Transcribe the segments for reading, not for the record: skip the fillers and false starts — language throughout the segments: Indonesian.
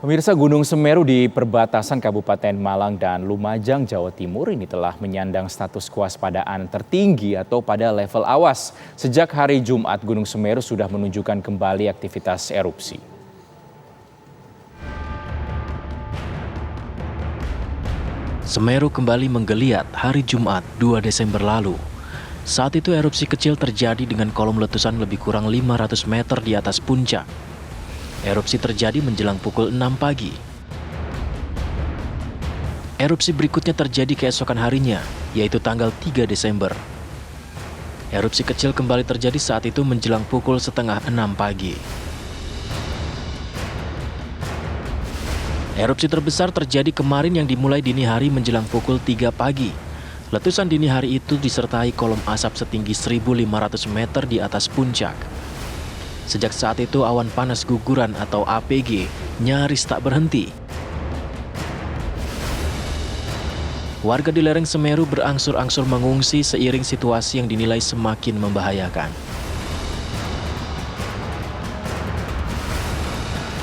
Pemirsa, Gunung Semeru di perbatasan Kabupaten Malang dan Lumajang, Jawa Timur ini telah menyandang status kewaspadaan tertinggi atau pada level awas. Sejak hari Jumat, Gunung Semeru sudah menunjukkan kembali aktivitas erupsi. Semeru kembali menggeliat hari Jumat 2 Desember lalu. Saat itu erupsi kecil terjadi dengan kolom letusan lebih kurang 500 meter di atas puncak. Erupsi terjadi menjelang pukul 6 pagi. Erupsi berikutnya terjadi keesokan harinya, yaitu tanggal 3 Desember. Erupsi kecil kembali terjadi saat itu menjelang pukul setengah 6 pagi. Erupsi terbesar terjadi kemarin yang dimulai dini hari menjelang pukul 3 pagi. Letusan dini hari itu disertai kolom asap setinggi 1.500 meter di atas puncak. Sejak saat itu awan panas guguran atau APG nyaris tak berhenti. Warga di lereng Semeru berangsur-angsur mengungsi seiring situasi yang dinilai semakin membahayakan.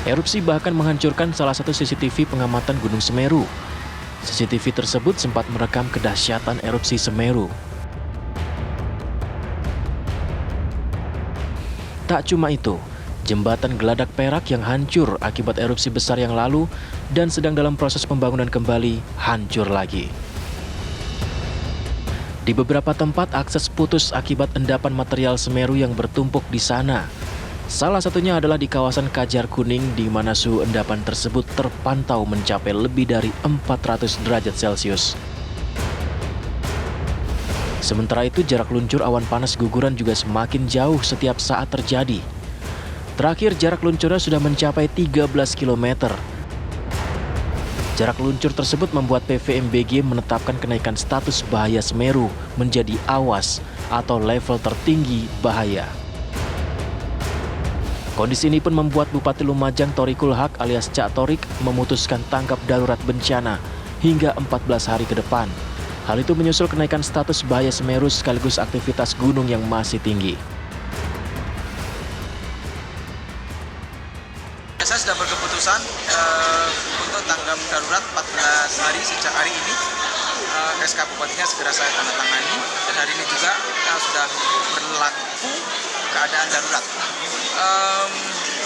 Erupsi bahkan menghancurkan salah satu CCTV pengamatan Gunung Semeru. CCTV tersebut sempat merekam kedahsyatan erupsi Semeru. Tak cuma itu, jembatan Geladak Perak yang hancur akibat erupsi besar yang lalu dan sedang dalam proses pembangunan kembali hancur lagi. Di beberapa tempat akses putus akibat endapan material Semeru yang bertumpuk di sana. Salah satunya adalah di kawasan Kajar Kuning di mana suhu endapan tersebut terpantau mencapai lebih dari 400 derajat Celcius. Sementara itu jarak luncur awan panas guguran juga semakin jauh setiap saat terjadi. Terakhir jarak luncurnya sudah mencapai 13 km. Jarak luncur tersebut membuat PVMBG menetapkan kenaikan status bahaya Semeru menjadi awas atau level tertinggi bahaya. Kondisi ini pun membuat Bupati Lumajang Thorikul Haq alias Cak Thorik memutuskan tanggap darurat bencana hingga 14 hari ke depan. Hal itu menyusul kenaikan status bahaya Semeru sekaligus aktivitas gunung yang masih tinggi. Saya sudah berkeputusan untuk tanggap darurat 14 hari sejak hari ini. SK Bupatinya segera saya tanda tangani dan hari ini juga sudah berlaku keadaan darurat.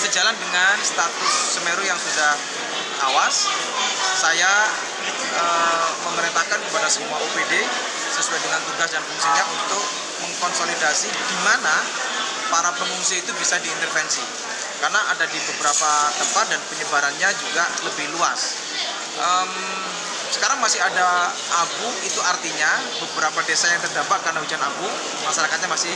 Sejalan dengan status Semeru yang sudah awas, saya memerintahkan kepada semua OPD sesuai dengan tugas dan fungsinya untuk mengkonsolidasi di mana para pengungsi itu bisa diintervensi karena ada di beberapa tempat dan penyebarannya juga lebih luas. Sekarang masih ada abu, itu artinya beberapa desa yang terdampak karena hujan abu, masyarakatnya masih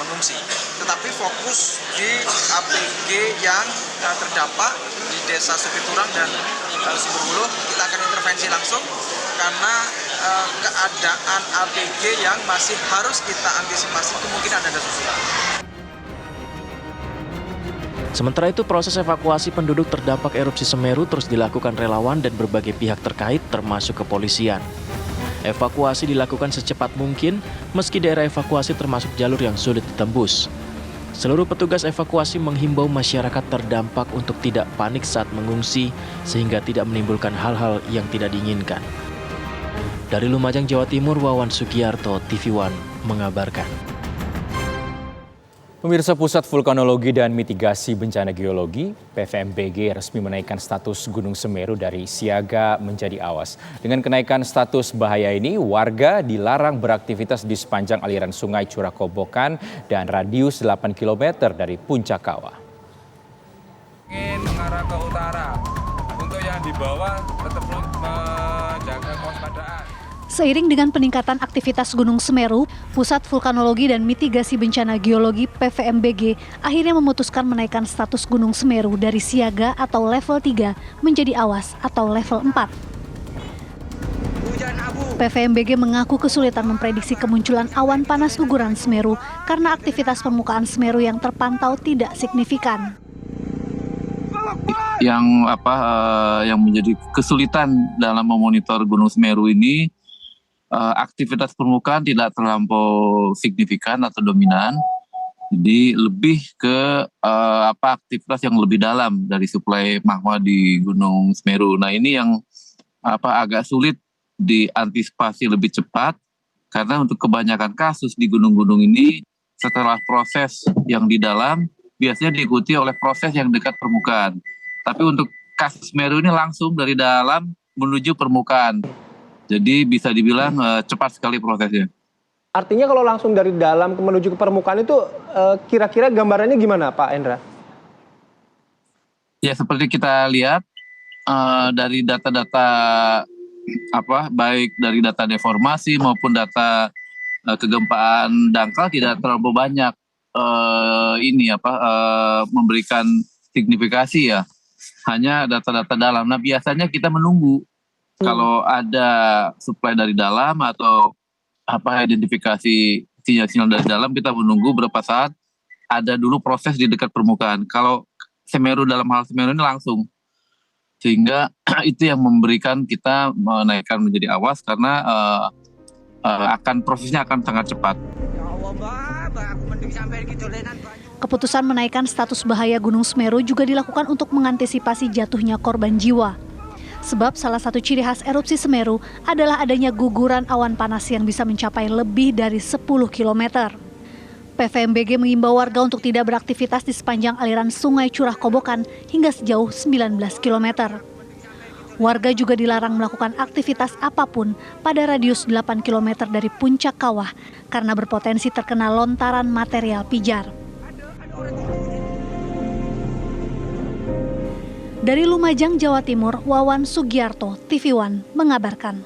mengungsi. Tetapi fokus di APG yang terdampak di desa Supiturang dan Sumberwuluh, kita akan intervensi langsung karena keadaan APG yang masih harus kita antisipasi kemungkinan ada susulan. Sementara itu proses evakuasi penduduk terdampak erupsi Semeru terus dilakukan relawan dan berbagai pihak terkait termasuk kepolisian. Evakuasi dilakukan secepat mungkin meski daerah evakuasi termasuk jalur yang sulit ditembus. Seluruh petugas evakuasi menghimbau masyarakat terdampak untuk tidak panik saat mengungsi sehingga tidak menimbulkan hal-hal yang tidak diinginkan. Dari Lumajang, Jawa Timur, Wawan Sugiarto, TV One mengabarkan. Pemirsa, Pusat Vulkanologi dan Mitigasi Bencana Geologi (PVMBG) resmi menaikkan status Gunung Semeru dari siaga menjadi awas. Dengan kenaikan status bahaya ini, warga dilarang beraktivitas di sepanjang aliran Sungai Curakobokan dan radius 8 km dari Puncak Kawah. Ingin mengarah ke utara, untuk yang di bawah tetap menjaga kewaspadaan. Seiring dengan peningkatan aktivitas Gunung Semeru, Pusat Vulkanologi dan Mitigasi Bencana Geologi (PVMBG) akhirnya memutuskan menaikkan status Gunung Semeru dari siaga atau level 3 menjadi awas atau level 4. PVMBG mengaku kesulitan memprediksi kemunculan awan panas guguran Semeru karena aktivitas permukaan Semeru yang terpantau tidak signifikan. Yang menjadi kesulitan dalam memonitor Gunung Semeru ini, aktivitas permukaan tidak terlampau signifikan atau dominan, Jadi lebih ke aktivitas yang lebih dalam dari suplai magma di Gunung Semeru. Nah ini yang agak sulit diantisipasi lebih cepat karena untuk kebanyakan kasus di gunung-gunung ini setelah proses yang di dalam biasanya diikuti oleh proses yang dekat permukaan. Tapi untuk kasus Semeru ini langsung dari dalam menuju permukaan. Jadi bisa dibilang cepat sekali prosesnya. Artinya kalau langsung dari dalam menuju ke permukaan itu kira-kira gambarannya gimana Pak Endra? Ya seperti kita lihat dari data-data baik dari data deformasi maupun data kegempaan dangkal tidak terlalu banyak memberikan signifikasi ya. Hanya data-data dalam. Nah biasanya kita menunggu kalau ada suplai dari dalam atau identifikasi sinyal-sinyal dari dalam, kita menunggu berapa saat ada dulu proses di dekat permukaan. Kalau Semeru dalam hal Semeru ini langsung, sehingga itu yang memberikan kita menaikkan menjadi awas karena prosesnya akan sangat cepat. Keputusan menaikkan status bahaya Gunung Semeru juga dilakukan untuk mengantisipasi jatuhnya korban jiwa. Sebab salah satu ciri khas erupsi Semeru adalah adanya guguran awan panas yang bisa mencapai lebih dari 10 km. PVMBG mengimbau warga untuk tidak beraktivitas di sepanjang aliran Sungai Curah Kobokan hingga sejauh 19 km. Warga juga dilarang melakukan aktivitas apapun pada radius 8 km dari puncak kawah karena berpotensi terkena lontaran material pijar. Dari Lumajang, Jawa Timur, Wawan Sugiarto, TV One mengabarkan.